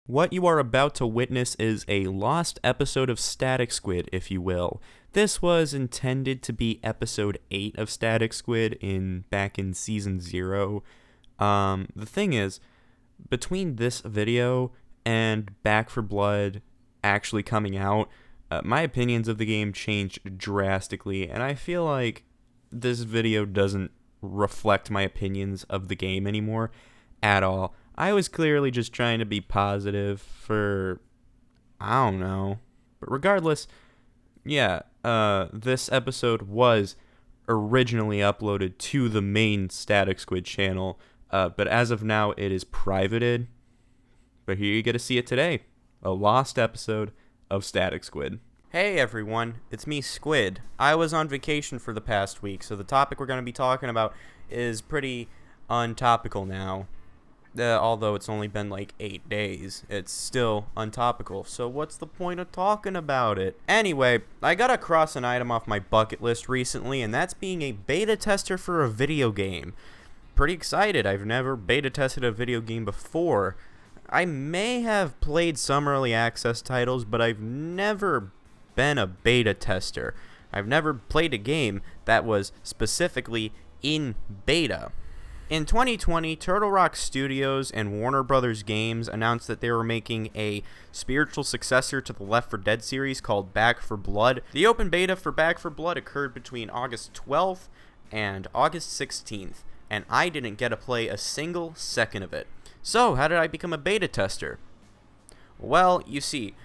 What you are about to witness is a lost episode of Static Squid, if you will. This was intended to be episode 8 of Static Squid back in season 0. The thing is, between this video and Back 4 Blood actually coming out, my opinions of the game changed drastically, and I feel like this video doesn't reflect my opinions of the game anymore at all. I was clearly just trying to be positive for, I don't know. But regardless, this episode was originally uploaded to the main Static Squid channel, but as of now, it is privated. But here you get to see it today, a lost episode of Static Squid. Hey everyone, it's me, Squid. I was on vacation for the past week, so the topic we're going to be talking about is pretty untopical now. Although it's only been like 8 days, it's still untopical, so what's the point of talking about it? Anyway, I got across an item off my bucket list recently, and that's being a beta tester for a video game. Pretty excited. I've never beta tested a video game before. I may have played some early access titles, but I've never been a beta tester. I've never played a game that was specifically in beta. In 2020, Turtle Rock Studios and Warner Brothers Games announced that they were making a spiritual successor to the Left 4 Dead series called Back 4 Blood. The open beta for Back 4 Blood occurred between August 12th and August 16th, and I didn't get to play a single second of it. So, how did I become a beta tester? Well, you see,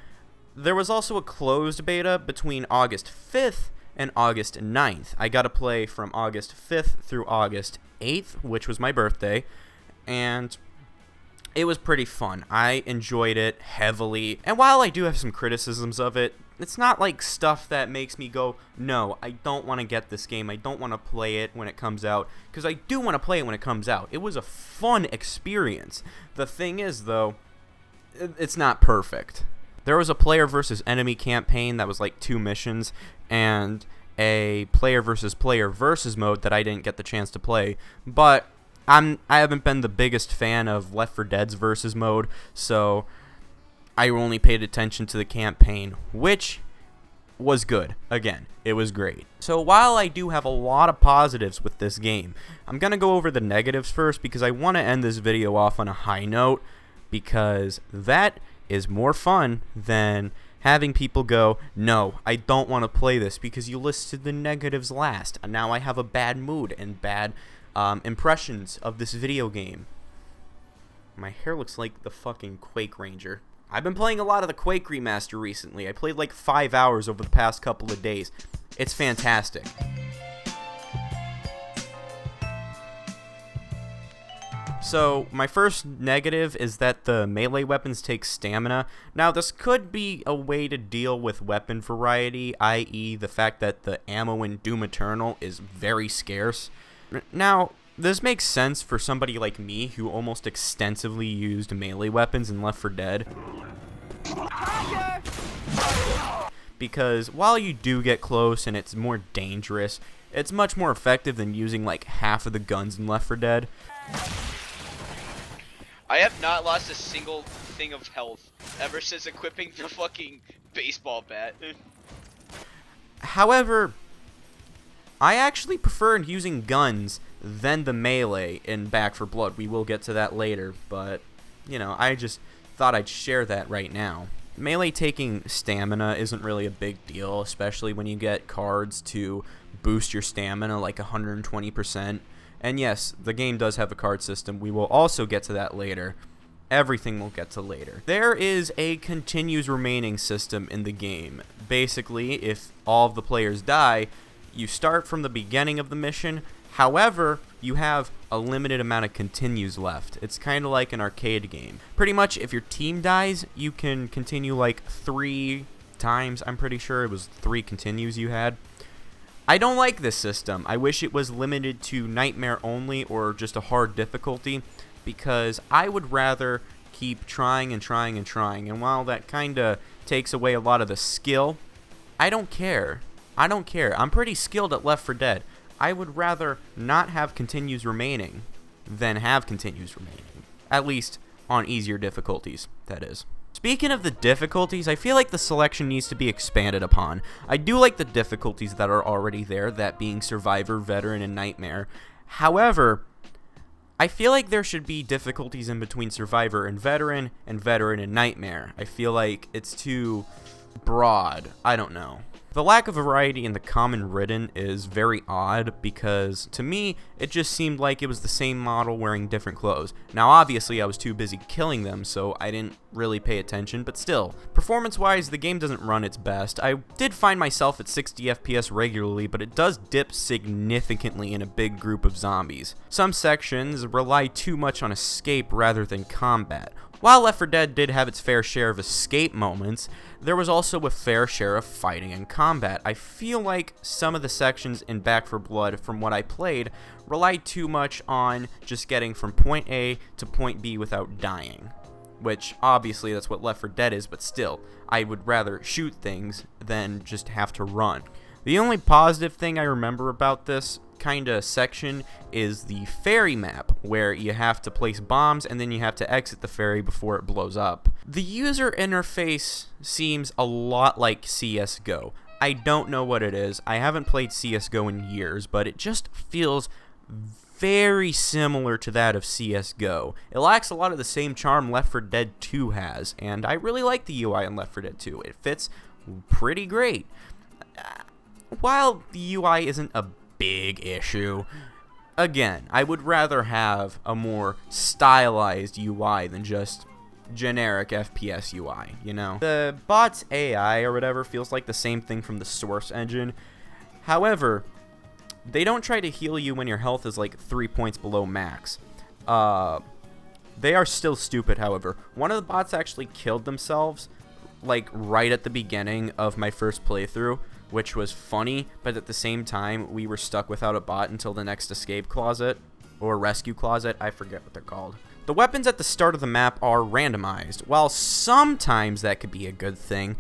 there was also a closed beta between August 5th and August 9th. I got to play from August 5th through August 8th, which was my birthday, and it was pretty fun. I enjoyed it heavily, and while I do have some criticisms of it, it's not like stuff that makes me go, no, I don't want to get this game, I don't want to play it when it comes out, because I do want to play it when it comes out. It was a fun experience. The thing is, though, it's not perfect. There was a player versus enemy campaign that was like 2 missions, and a player versus mode that I didn't get the chance to play, but I haven't been the biggest fan of Left 4 Dead's versus mode, so I only paid attention to the campaign, which was good. Again, it was great. So while I do have a lot of positives with this game, I'm going to go over the negatives first because I want to end this video off on a high note, because that is more fun than having people go, no, I don't want to play this because you listed the negatives last, and now I have a bad mood and bad impressions of this video game. My hair looks like the fucking Quake Ranger. I've been playing a lot of the Quake Remaster recently. I played like 5 hours over the past couple of days. It's fantastic. So, my first negative is that the melee weapons take stamina. Now, this could be a way to deal with weapon variety, i.e. the fact that the ammo in Doom Eternal is very scarce. Now, this makes sense for somebody like me who almost extensively used melee weapons in Left 4 Dead. Because while you do get close and it's more dangerous, it's much more effective than using like half of the guns in Left 4 Dead. I have not lost a single thing of health ever since equipping the fucking baseball bat. However, I actually prefer using guns than the melee in Back 4 Blood. We will get to that later, but, you know, I just thought I'd share that right now. Melee taking stamina isn't really a big deal, especially when you get cards to boost your stamina like 120%. And yes, the game does have a card system. We will also get to that later. Everything we'll get to later. There is a continues remaining system in the game. Basically, if all of the players die, you start from the beginning of the mission. However, you have a limited amount of continues left. It's kind of like an arcade game. Pretty much, if your team dies, you can continue like 3 times. I'm pretty sure it was 3 continues you had. I don't like this system. I wish it was limited to Nightmare only or just a hard difficulty, because I would rather keep trying and trying and trying, and while that kinda takes away a lot of the skill, I don't care. I'm pretty skilled at Left 4 Dead. I would rather not have continues remaining than have continues remaining. At least on easier difficulties, that is. Speaking of the difficulties, I feel like the selection needs to be expanded upon. I do like the difficulties that are already there, that being Survivor, Veteran, and Nightmare. However, I feel like there should be difficulties in between Survivor and Veteran and Nightmare. I feel like it's too broad. I don't know. The lack of variety in the common ridden is very odd because, to me, it just seemed like it was the same model wearing different clothes. Now, obviously, I was too busy killing them, so I didn't really pay attention, but still. Performance-wise, the game doesn't run its best. I did find myself at 60 FPS regularly, but it does dip significantly in a big group of zombies. Some sections rely too much on escape rather than combat. While Left 4 Dead did have its fair share of escape moments, there was also a fair share of fighting and combat. I feel like some of the sections in Back 4 Blood, from what I played, relied too much on just getting from point A to point B without dying. Which, obviously, that's what Left 4 Dead is, but still, I would rather shoot things than just have to run. The only positive thing I remember about this kinda section is the ferry map, where you have to place bombs and then you have to exit the ferry before it blows up. The user interface seems a lot like CSGO. I don't know what it is. I haven't played CSGO in years, but it just feels very similar to that of CSGO. It lacks a lot of the same charm Left 4 Dead 2 has, and I really like the UI in Left 4 Dead 2. It fits pretty great. While the UI isn't a big issue, again, I would rather have a more stylized UI than just generic FPS UI, you know? The bot's AI or whatever feels like the same thing from the Source engine. However, they don't try to heal you when your health is like 3 points below max. They are still stupid, however. One of the bots actually killed themselves, like, right at the beginning of my first playthrough, which was funny, but at the same time, we were stuck without a bot until the next escape closet, or rescue closet, I forget what they're called. The weapons at the start of the map are randomized. While sometimes that could be a good thing,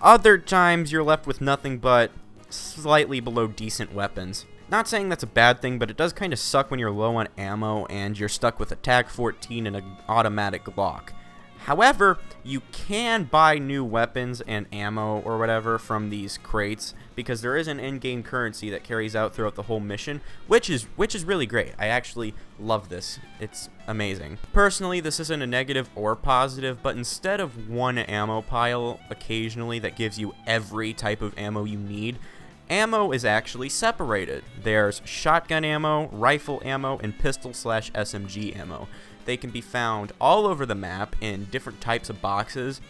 other times you're left with nothing but slightly below decent weapons. Not saying that's a bad thing, but it does kind of suck when you're low on ammo and you're stuck with a TAC 14 and an automatic Glock. However, you can buy new weapons and ammo or whatever from these crates because there is an in-game currency that carries out throughout the whole mission, which is really great. I actually love this. It's amazing. Personally, this isn't a negative or positive, but instead of one ammo pile occasionally that gives you every type of ammo you need, ammo is actually separated. There's shotgun ammo, rifle ammo, and pistol/SMG ammo. They can be found all over the map in different types of boxes.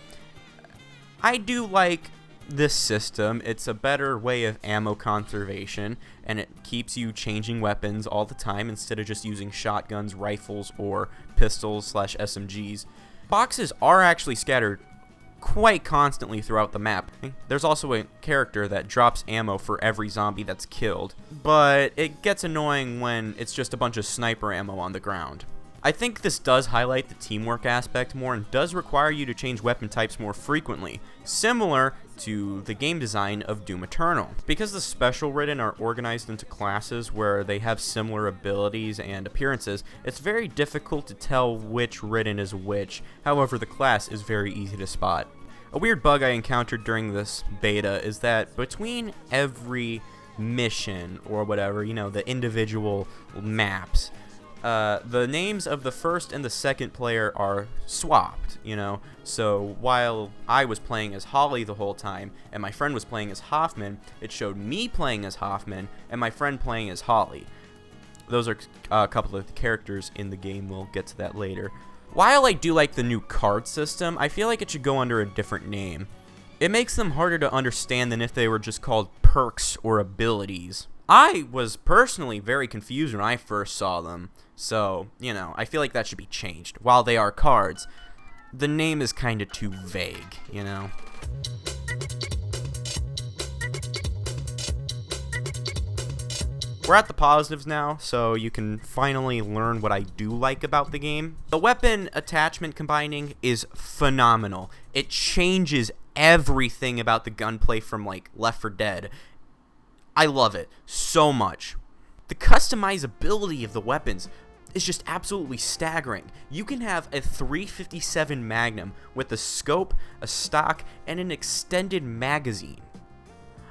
I do like this system. It's a better way of ammo conservation, and it keeps you changing weapons all the time instead of just using shotguns, rifles, or pistols/SMGs. Boxes are actually scattered quite constantly throughout the map. There's also a character that drops ammo for every zombie that's killed, but it gets annoying when it's just a bunch of sniper ammo on the ground. I think this does highlight the teamwork aspect more and does require you to change weapon types more frequently, similar to the game design of Doom Eternal. Because the special ridden are organized into classes where they have similar abilities and appearances, it's very difficult to tell which ridden is which. However, the class is very easy to spot. A weird bug I encountered during this beta is that between every mission or whatever, you know, the individual maps, the names of the first and the second player are swapped, you know, so while I was playing as Holly the whole time and my friend was playing as Hoffman, it showed me playing as Hoffman and my friend playing as Holly. Those are a couple of the characters in the game. We'll get to that later. While I do like the new card system, I feel like it should go under a different name. It makes them harder to understand than if they were just called perks or abilities. I was personally very confused when I first saw them, so, you know, I feel like that should be changed. While they are cards, the name is kind of too vague, you know? We're at the positives now, so you can finally learn what I do like about the game. The weapon attachment combining is phenomenal. It changes everything about the gunplay from, like, Left 4 Dead. I love it so much. The customizability of the weapons, is just absolutely staggering. You can have a 357 Magnum with a scope, a stock, and an extended magazine.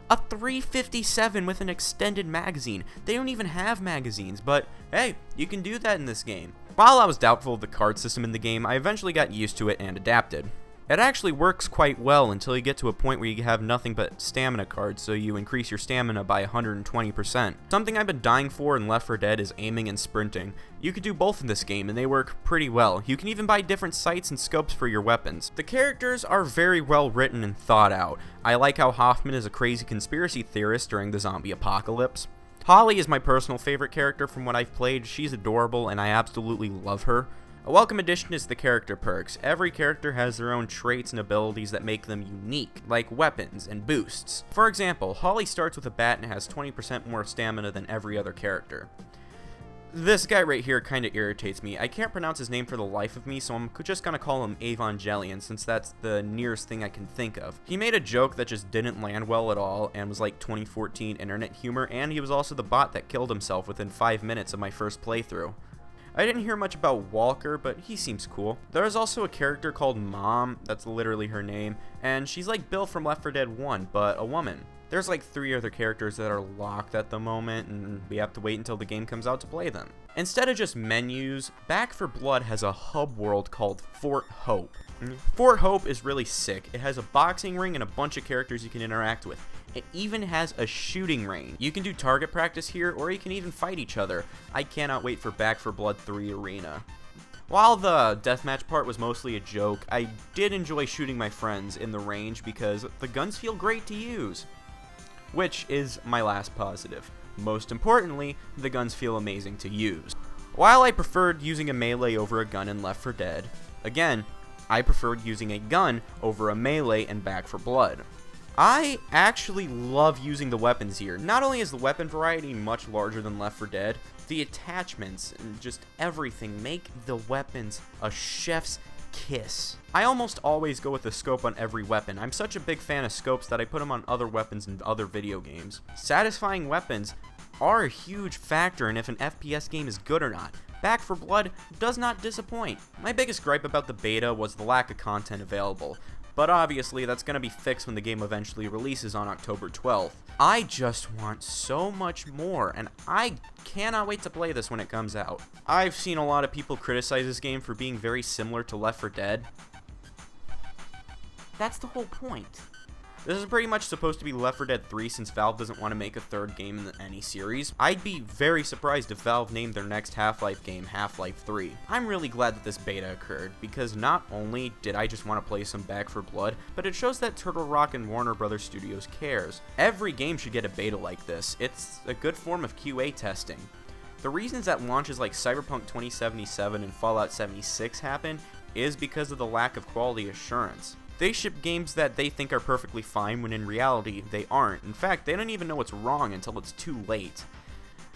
A 357 with an extended magazine. They don't even have magazines, but hey, you can do that in this game. While I was doubtful of the card system in the game, I eventually got used to it and adapted. It actually works quite well until you get to a point where you have nothing but stamina cards, so you increase your stamina by 120%. Something I've been dying for in Left 4 Dead is aiming and sprinting. You could do both in this game, and they work pretty well. You can even buy different sights and scopes for your weapons. The characters are very well written and thought out. I like how Hoffman is a crazy conspiracy theorist during the zombie apocalypse. Holly is my personal favorite character from what I've played. She's adorable, and I absolutely love her. A welcome addition is the character perks. Every character has their own traits and abilities that make them unique, like weapons and boosts. For example, Holly starts with a bat and has 20% more stamina than every other character. This guy right here kinda irritates me. I can't pronounce his name for the life of me, so I'm just gonna call him Evangelion, since that's the nearest thing I can think of. He made a joke that just didn't land well at all, and was like 2014 internet humor, and he was also the bot that killed himself within 5 minutes of my first playthrough. I didn't hear much about Walker, but he seems cool. There is also a character called Mom, that's literally her name, and she's like Bill from Left 4 Dead 1, but a woman. There's like 3 other characters that are locked at the moment, and we have to wait until the game comes out to play them. Instead of just menus, Back 4 Blood has a hub world called Fort Hope. Fort Hope is really sick. It has a boxing ring and a bunch of characters you can interact with. It even has a shooting range. You can do target practice here, or you can even fight each other. I cannot wait for Back 4 Blood 3 Arena. While the deathmatch part was mostly a joke, I did enjoy shooting my friends in the range because the guns feel great to use. Which is my last positive. Most importantly, the guns feel amazing to use. While I preferred using a melee over a gun in Left 4 Dead, again, I preferred using a gun over a melee in Back 4 Blood. I actually love using the weapons here. Not only is the weapon variety much larger than Left 4 Dead, the attachments and just everything make the weapons a chef's kiss. I almost always go with a scope on every weapon. I'm such a big fan of scopes that I put them on other weapons in other video games. Satisfying weapons are a huge factor in if an FPS game is good or not. Back 4 Blood does not disappoint. My biggest gripe about the beta was the lack of content available, but obviously that's going to be fixed when the game eventually releases on October 12th. I just want so much more, and I cannot wait to play this when it comes out. I've seen a lot of people criticize this game for being very similar to Left 4 Dead. That's the whole point. This is pretty much supposed to be Left 4 Dead 3 since Valve doesn't want to make a third game in any series. I'd be very surprised if Valve named their next Half-Life game Half-Life 3. I'm really glad that this beta occurred, because not only did I just want to play some Back 4 Blood, but it shows that Turtle Rock and Warner Bros. Studios cares. Every game should get a beta like this. It's a good form of QA testing. The reasons that launches like Cyberpunk 2077 and Fallout 76 happen is because of the lack of quality assurance. They ship games that they think are perfectly fine when in reality they aren't. In fact, they don't even know what's wrong until it's too late.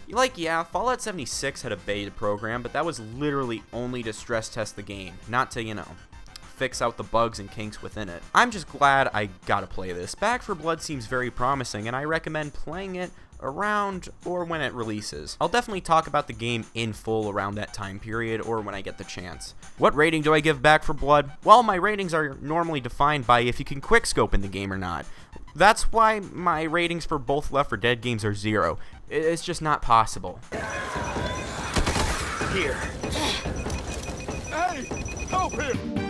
Yeah, Fallout 76 had a beta program, but that was literally only to stress test the game, not to, fix out the bugs and kinks within it. I'm just glad I gotta play this. Back 4 Blood seems very promising, and I recommend playing it around or when it releases. I'll definitely talk about the game in full around that time period or when I get the chance. What rating do I give Back 4 Blood? Well, my ratings are normally defined by if you can quickscope in the game or not. That's why my ratings for both Left 4 Dead games are 0. It's just not possible. Here. Hey! Help him!